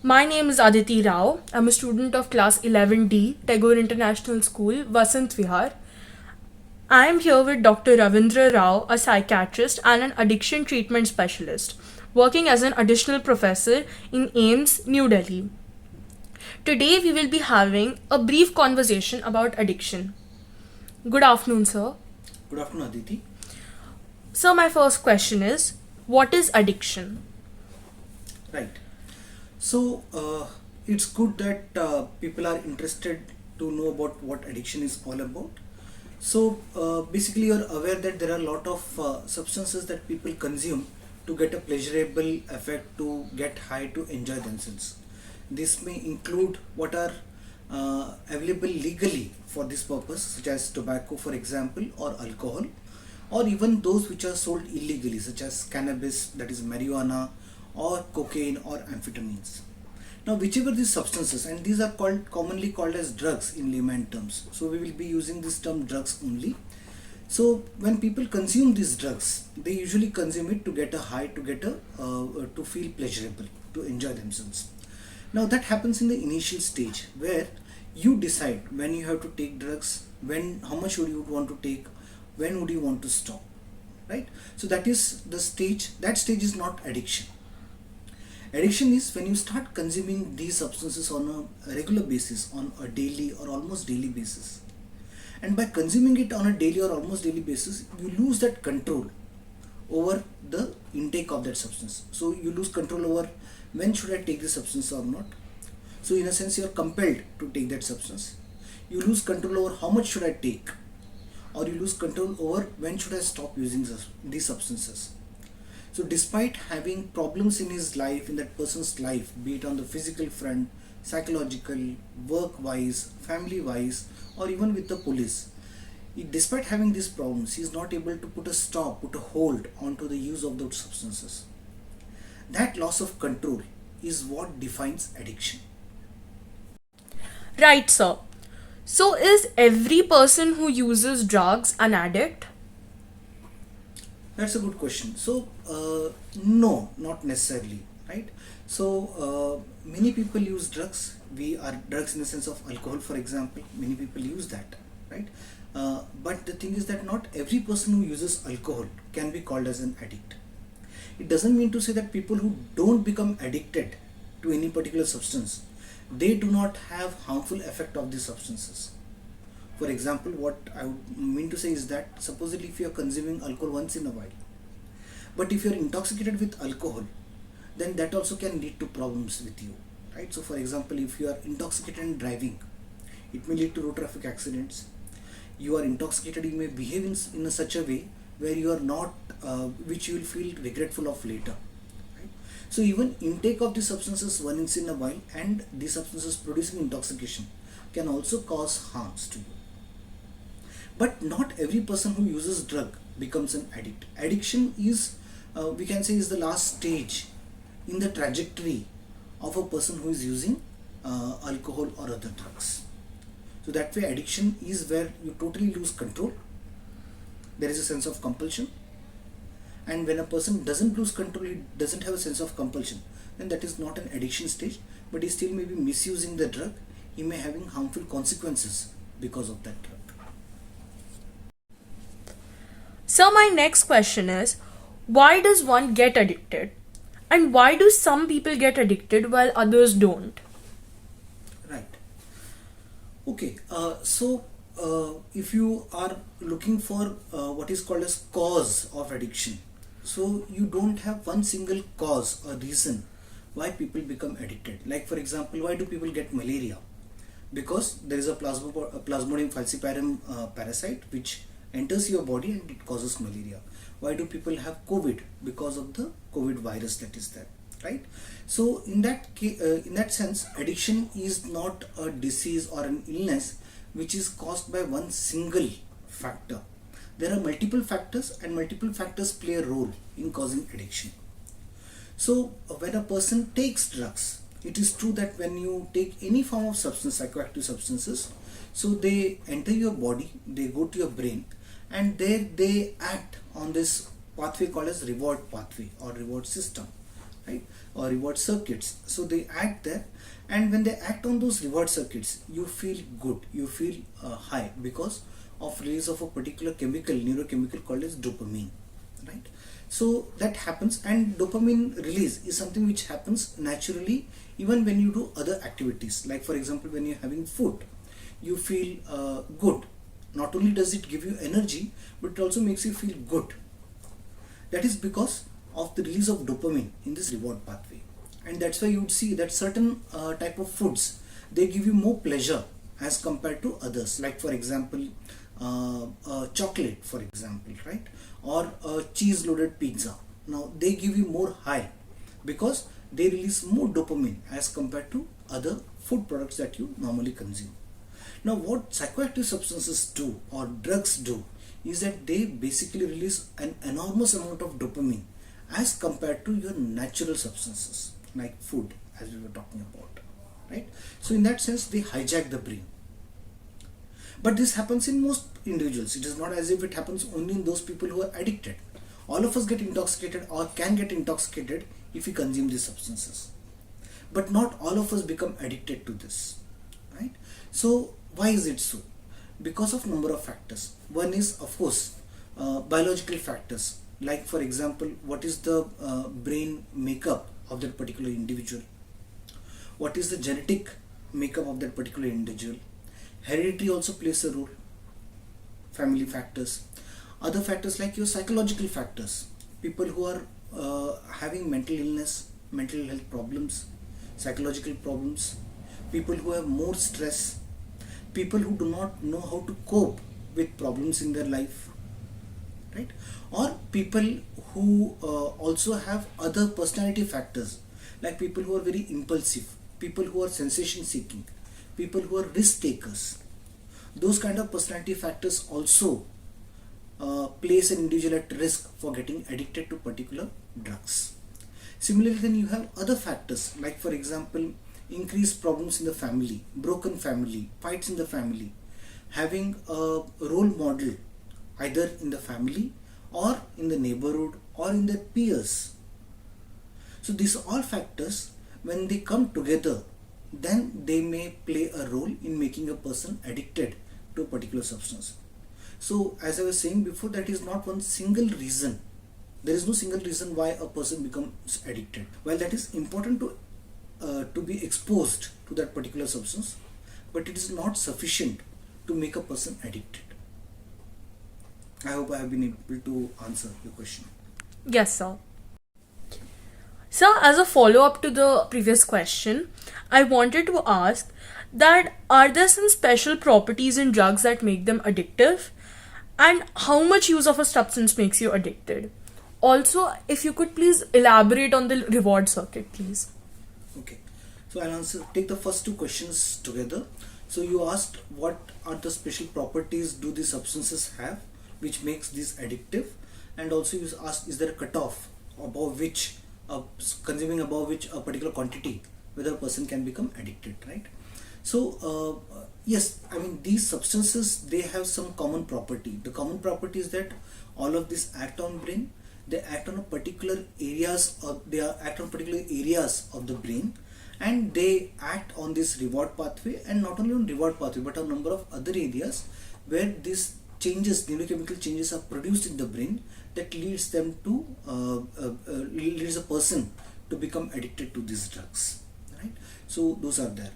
My name is Aditi Rao. I'm a student of class 11D, Tagore International School, Vasant Vihar. I am here with Dr. Ravindra Rao, a psychiatrist and an addiction treatment specialist, working as an additional professor in AIMS, New Delhi. Today we will be having a brief conversation about addiction. Good afternoon, sir. Good afternoon, Aditi. So, my first question is, what is addiction? Right. So, it's good that people are interested to know about what addiction is all about. So, basically, you're aware that there are a lot of substances that people consume to get a pleasurable effect, to get high, to enjoy themselves. This may include what are available legally for this purpose, such as tobacco, for example, or alcohol, or even those which are sold illegally, such as cannabis, that is marijuana, or cocaine or amphetamines. Now, whichever these substances, and these are commonly called as drugs in layman terms. So, we will be using this term drugs only. So, when people consume these drugs, they usually consume it to get a high, to feel pleasurable, to enjoy themselves. Now, that happens in the initial stage where you decide when you have to take drugs, when, how much would you want to take, when would you want to stop, right? So that is the stage. That stage is not addiction. Addiction is when you start consuming these substances on a regular basis, on a daily or almost daily basis. And by consuming it on a daily or almost daily basis, you lose that control over the intake of that substance. So you lose control over when should I take this substance or not. So in a sense, you are compelled to take that substance. You lose control over how much should I take, or you lose control over when should I stop using these substances. So despite having problems in his life, in that person's life, be it on the physical front, psychological, work wise, family wise, or even with the police, despite having these problems, he is not able to put a stop, put a hold onto the use of those substances. That loss of control is what defines addiction. Right, sir. So, is every person who uses drugs an addict? That's a good question. So, no, not necessarily, right? So, many people use drugs. We are drugs in the sense of alcohol, for example. Many people use that, right? But the thing is that not every person who uses alcohol can be called as an addict. It doesn't mean to say that people who don't become addicted to any particular substance, they do not have harmful effect of these substances. For example, what I would mean to say is that supposedly if you are consuming alcohol once in a while, but if you are intoxicated with alcohol, then that also can lead to problems with you, right? So, for example, if you are intoxicated and driving, it may lead to road traffic accidents. You are intoxicated, you may behave in a such a way where you are not, which you will feel regretful of later. Right? So, even intake of these substances once in a while and these substances producing intoxication can also cause harms to you. But not every person who uses drug becomes an addict. Addiction is, we can say, is the last stage in the trajectory of a person who is using alcohol or other drugs. So that way, addiction is where you totally lose control. There is a sense of compulsion, and when a person doesn't lose control, he doesn't have a sense of compulsion, then that is not an addiction stage, but he still may be misusing the drug. He may having harmful consequences because of that drug. So, my next question is, why does one get addicted? And why do some people get addicted while others don't? Right. Okay. If you are looking for what is called as cause of addiction, so you don't have one single cause or reason why people become addicted. Like for example, why do people get malaria? Because there is a Plasmodium falciparum parasite which enters your body and it causes malaria. Why do people have COVID? Because of the COVID virus that is there, right? So in that sense, addiction is not a disease or an illness which is caused by one single factor. There are multiple factors, and multiple factors play a role in causing addiction. So when a person takes drugs, it is true that when you take any form of substance, psychoactive substances, so they enter your body, they go to your brain, and there they act on this pathway called as reward pathway or reward system, right? or reward circuits. So they act there, and when they act on those reward circuits, you feel good, you feel high because of release of a particular chemical, neurochemical called as dopamine, right? So that happens, and dopamine release is something which happens naturally even when you do other activities. Like for example, when you're having food, you feel good. Not only does it give you energy, but it also makes you feel good. That is because of the release of dopamine in this reward pathway. And that's why you would see that certain type of foods, they give you more pleasure as compared to others. Like for example, chocolate, for example, right? Or a cheese loaded pizza. Now they give you more high because they release more dopamine as compared to other food products that you normally consume. Now what psychoactive substances do or drugs do is that they basically release an enormous amount of dopamine as compared to your natural substances like food, as we were talking about, right? So in that sense, they hijack the brain. But this happens in most individuals. It is not as if it happens only in those people who are addicted. All of us get intoxicated or can get intoxicated if we consume these substances. But not all of us become addicted to this, right? So why is it so? Because of number of factors. One is, of course, biological factors. Like for example, what is the brain makeup of that particular individual? What is the genetic makeup of that particular individual? Heredity also plays a role. Family factors. Other factors like your psychological factors. People who are having mental illness, mental health problems, psychological problems. People who have more stress. People who do not know how to cope with problems in their life, right? Or people who also have other personality factors, like people who are very impulsive, people who are sensation seeking, people who are risk takers. Those kind of personality factors also place an individual at risk for getting addicted to particular drugs. Similarly, then you have other factors, like for example, increased problems in the family, broken family, fights in the family, having a role model either in the family or in the neighborhood or in their peers. So these are all factors, when they come together, then they may play a role in making a person addicted to a particular substance. So as I was saying before, that is not one single reason. There is no single reason why a person becomes addicted. While that is important to be exposed to that particular substance, but it is not sufficient to make a person addicted. I hope I have been able to answer your question. Yes, sir. So, as a follow up to the previous question, I wanted to ask that are there some special properties in drugs that make them addictive? And how much use of a substance makes you addicted? Also, if you could please elaborate on the reward circuit, please. Okay, so I'll take the first two questions together. So you asked what are the special properties do these substances have which makes these addictive, and also you asked is there a cutoff above which consuming above which a particular quantity whether a person can become addicted, right? So yes, I mean these substances, they have some common property. The common property is that all of these act on brain. They act on a particular areas, or they act on particular areas of the brain, and they act on this reward pathway, and not only on reward pathway but a number of other areas where these changes, neurochemical changes, are produced in the brain that leads them to leads a person to become addicted to these drugs, right? So those are there.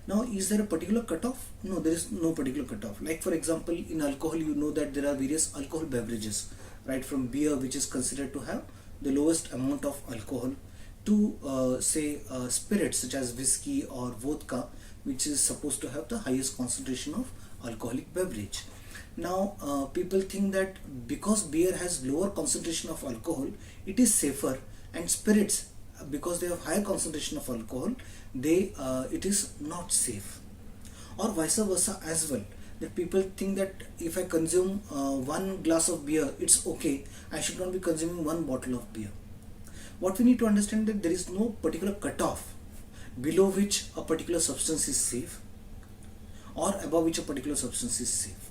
Now, is there a particular cutoff? No, there is no particular cutoff. Like for example, in alcohol, you know that there are various alcohol beverages, right, from beer, which is considered to have the lowest amount of alcohol, to say spirits such as whiskey or vodka, which is supposed to have the highest concentration of alcoholic beverage. Now people think that because beer has lower concentration of alcohol, it is safer, and spirits, because they have higher concentration of alcohol, it is not safe. Or vice versa as well, that people think that if I consume one glass of beer, it's okay, I should not be consuming one bottle of beer. What we need to understand that there is no particular cutoff below which a particular substance is safe or above which a particular substance is safe.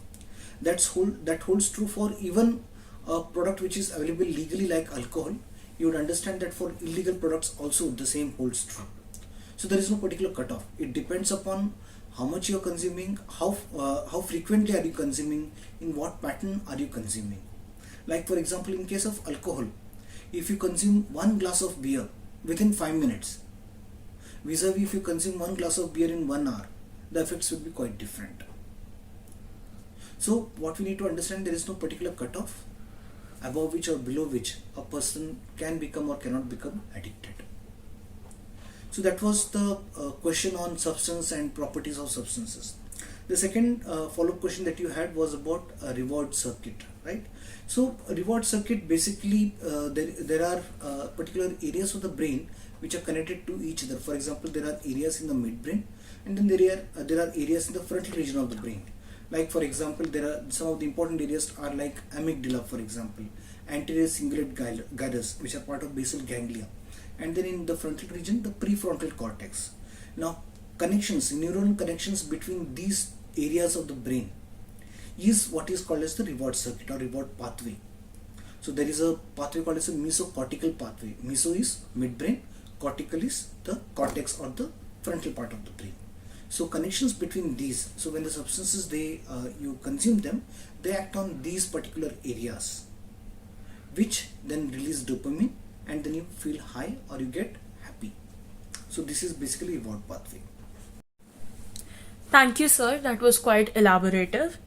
That holds true for even a product which is available legally like alcohol. you would understand that for illegal products also the same holds true. So there is no particular cutoff. It depends upon how much you are consuming, how frequently are you consuming, in what pattern are you consuming. Like for example, in case of alcohol, if you consume one glass of beer within 5 minutes, vis-a-vis if you consume one glass of beer in 1 hour, the effects will be quite different. So what we need to understand, there is no particular cutoff above which or below which a person can become or cannot become addicted. So that was the question on substance and properties of substances. The second follow-up question that you had was about a reward circuit, right? So a reward circuit, basically there are particular areas of the brain which are connected to each other. For example, there are areas in the midbrain, and then there are areas in the frontal region of the brain. Like for example, there are some of the important areas are like amygdala, for example, anterior cingulate gyrus, which are part of basal ganglia, and then in the frontal region, the prefrontal cortex. Now, connections, neuronal connections between these areas of the brain is what is called as the reward circuit or reward pathway. So there is a pathway called as a mesocortical pathway. Meso is midbrain, cortical is the cortex or the frontal part of the brain. So connections between these, so when the substances you consume them, they act on these particular areas, which then release dopamine, and then you feel high or you get happy. So this is basically reward pathway. Thank you, sir. That was quite elaborative.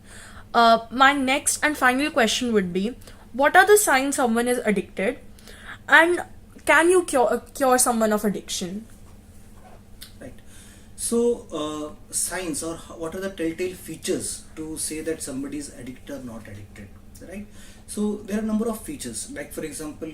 My next and final question would be, what are the signs someone is addicted, and can you cure someone of addiction? Right. So signs, or what are the telltale features to say that somebody is addicted or not addicted, right? So there are a number of features. Like for example,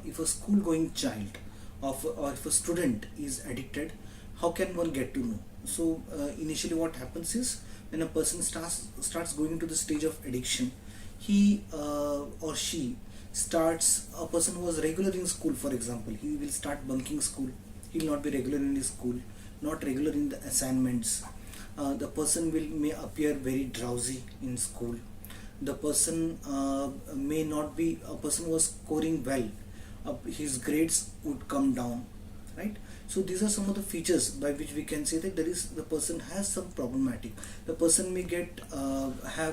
if a school going child or if a student is addicted, how can one get to know? So initially what happens is, when a person starts going into the stage of addiction, he or she starts, a person who was regular in school, for example, he will start bunking school. He will not be regular in his school, not regular in the assignments. The person may appear very drowsy in school. The person may not be a person who was scoring well. His grades would come down, right? So these are some of the features by which we can say that the person has some problematic. The person may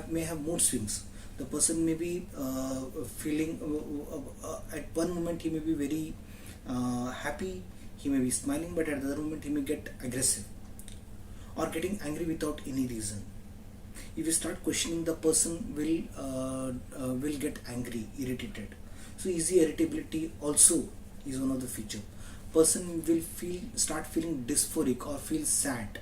may have mood swings. The person may be feeling at one moment he may be very happy, he may be smiling, but at the other moment he may get aggressive or getting angry without any reason. If you start questioning, the person will get angry, irritated. So easy irritability also is one of the feature. Person will start feeling dysphoric or feel sad.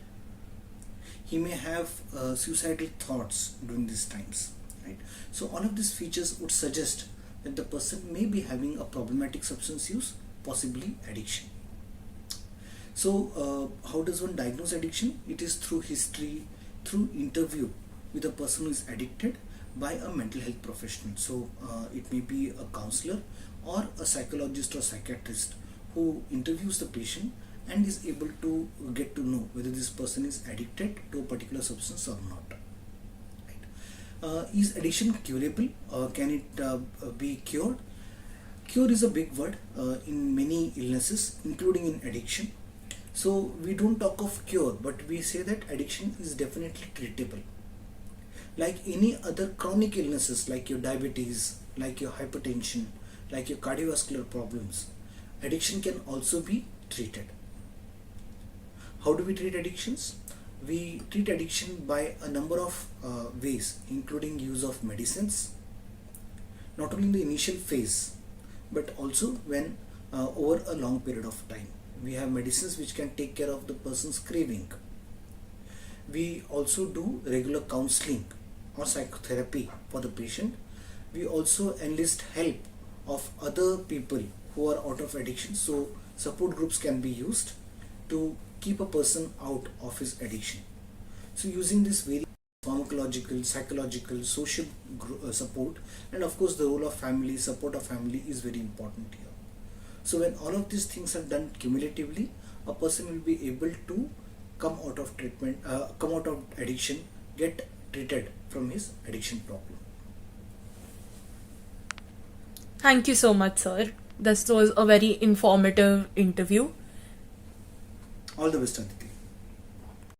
He may have suicidal thoughts during these times, right? So all of these features would suggest that the person may be having a problematic substance use, possibly addiction. So how does one diagnose addiction? It is through history, through interview with a person who is addicted by a mental health professional. So it may be a counselor or a psychologist or psychiatrist who interviews the patient and is able to get to know whether this person is addicted to a particular substance or not. Right? Is addiction curable? Can it be cured? Cure is a big word in many illnesses, including in addiction. So we don't talk of cure, but we say that addiction is definitely treatable. Like any other chronic illnesses, like your diabetes, like your hypertension, like your cardiovascular problems, addiction can also be treated. How do we treat addictions? We treat addiction by a number of ways, including use of medicines, not only in the initial phase, but also when over a long period of time. We have medicines which can take care of the person's craving. We also do regular counseling or psychotherapy for the patient. We also enlist help of other people who are out of addiction. So support groups can be used to keep a person out of his addiction. So using this various pharmacological, psychological, social support, and of course the role of family, support of family is very important here. So when all of these things are done cumulatively, a person will be able to come out of treatment, come out of addiction, get treated from his addiction problem. Thank you so much, sir. This was a very informative interview. All the best, Aditi.